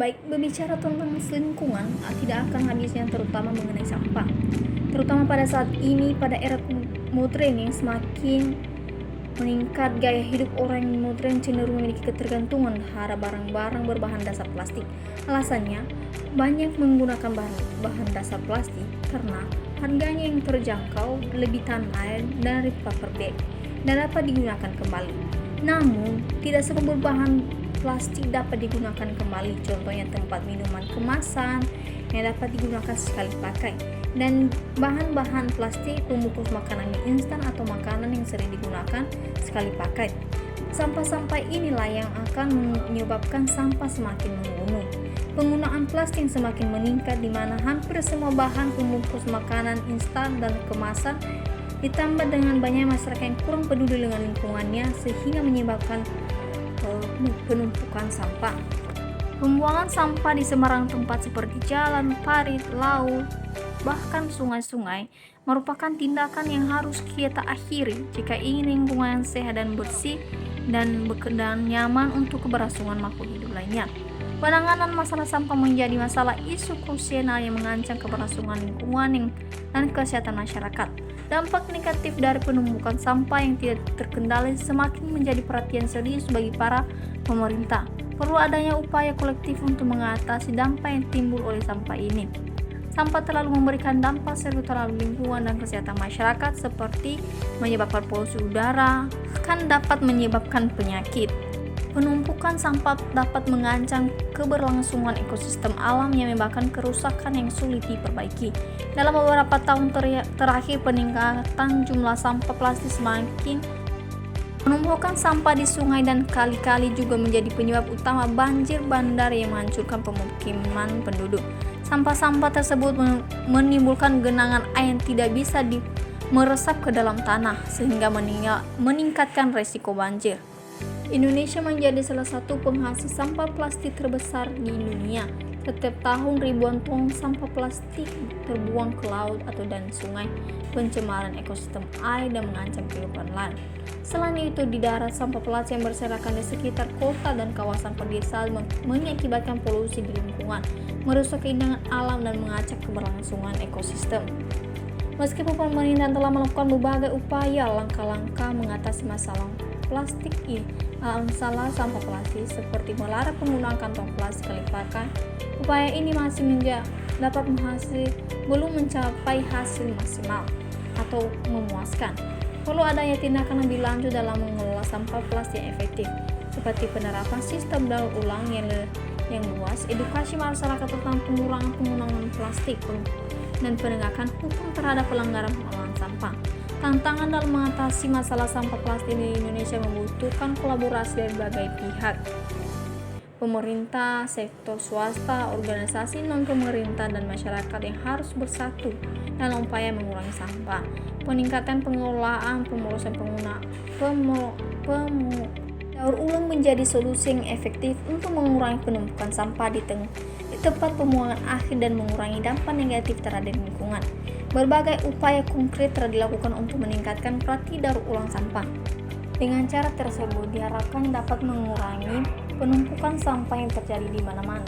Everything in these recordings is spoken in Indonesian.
Baik, berbicara tentang lingkungan, tidak akan habisnya terutama mengenai sampah. Terutama pada saat ini, pada era modern yang semakin meningkat, gaya hidup orang modern cenderung memiliki ketergantungan terhadap barang-barang berbahan dasar plastik. Alasannya, banyak menggunakan bahan dasar plastik karena harganya yang terjangkau, lebih tahan air dari paper bag, dan dapat digunakan kembali. Namun, tidak semua berbahan plastik dapat digunakan kembali. Contohnya tempat minuman kemasan yang dapat digunakan sekali pakai, dan bahan-bahan plastik pembungkus makanan mie instan atau makanan yang sering digunakan sekali pakai. Sampah-sampah inilah yang akan menyebabkan sampah semakin menggunung. Penggunaan plastik yang semakin meningkat di mana hampir semua bahan pembungkus makanan instan dan kemasan, ditambah dengan banyak masyarakat yang kurang peduli dengan lingkungannya, sehingga menyebabkan penumpukan sampah. Pembuangan sampah di sembarang tempat seperti jalan, parit, laut, bahkan sungai-sungai merupakan tindakan yang harus kita akhiri jika ingin lingkungan sehat dan bersih dan nyaman untuk keberlangsungan makhluk hidup lainnya. Penanganan masalah sampah menjadi masalah isu krusial yang mengancam keberlangsungan lingkungan dan kesehatan masyarakat. Dampak negatif dari penumpukan sampah yang tidak terkendali semakin menjadi perhatian serius bagi para pemerintah. Perlu adanya upaya kolektif untuk mengatasi dampak yang timbul oleh sampah ini. Sampah terlalu memberikan dampak serius terhadap lingkungan dan kesehatan masyarakat, seperti menyebabkan polusi udara, bahkan dapat menyebabkan penyakit. Penumpukan sampah dapat mengancam keberlangsungan ekosistem alam yang menyebabkan kerusakan yang sulit diperbaiki. Dalam beberapa tahun terakhir, peningkatan jumlah sampah plastik semakin. Penumpukan sampah di sungai dan kali-kali juga menjadi penyebab utama banjir bandar yang menghancurkan pemukiman penduduk. Sampah-sampah tersebut menimbulkan genangan air yang tidak bisa meresap ke dalam tanah, sehingga meningkatkan resiko banjir. Indonesia menjadi salah satu penghasil sampah plastik terbesar di dunia. Setiap tahun ribuan ton sampah plastik terbuang ke laut dan sungai, pencemaran ekosistem air dan mengancam kehidupan laut. Selain itu, di darat, sampah plastik yang berserakan di sekitar kota dan kawasan pedesaan mengakibatkan polusi di lingkungan, merusak keindahan alam dan mengacak keberlangsungan ekosistem. Meskipun pemerintah telah melakukan berbagai upaya, langkah-langkah mengatasi masalah sampah plastik seperti melarang penggunaan kantong plastik sekali pakai, upaya ini masih belum mencapai hasil maksimal atau memuaskan. Perlu adanya tindakan lebih lanjut dalam mengelola sampah plastik yang efektif, seperti penerapan sistem daur ulang yang luas, edukasi masyarakat tentang pengurangan penggunaan plastik, dan penegakan hukum terhadap pelanggaran pengelolaan sampah. Tantangan dalam mengatasi masalah sampah plastik di Indonesia membutuhkan kolaborasi dari berbagai pihak. Pemerintah, sektor swasta, organisasi non-pemerintah, dan masyarakat yang harus bersatu dalam upaya mengurangi sampah. Peningkatan pengelolaan, daur ulang menjadi solusi yang efektif untuk mengurangi penumpukan sampah di tempat pembuangan akhir dan mengurangi dampak negatif terhadap lingkungan. Berbagai upaya konkret telah dilakukan untuk meningkatkan prati daur ulang sampah. Dengan cara tersebut diharapkan dapat mengurangi penumpukan sampah yang terjadi di mana-mana,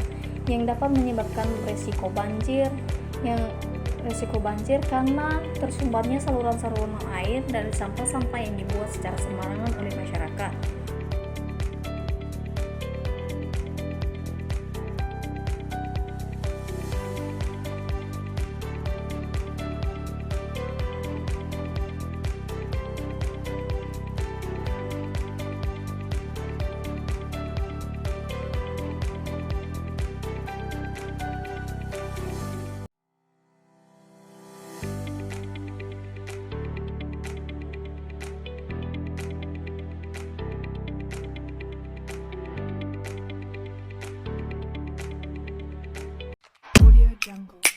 yang dapat menyebabkan resiko banjir karena tersumbatnya saluran-saluran air dari sampah-sampah yang dibuat secara sembarangan oleh masyarakat. Audio Jungle.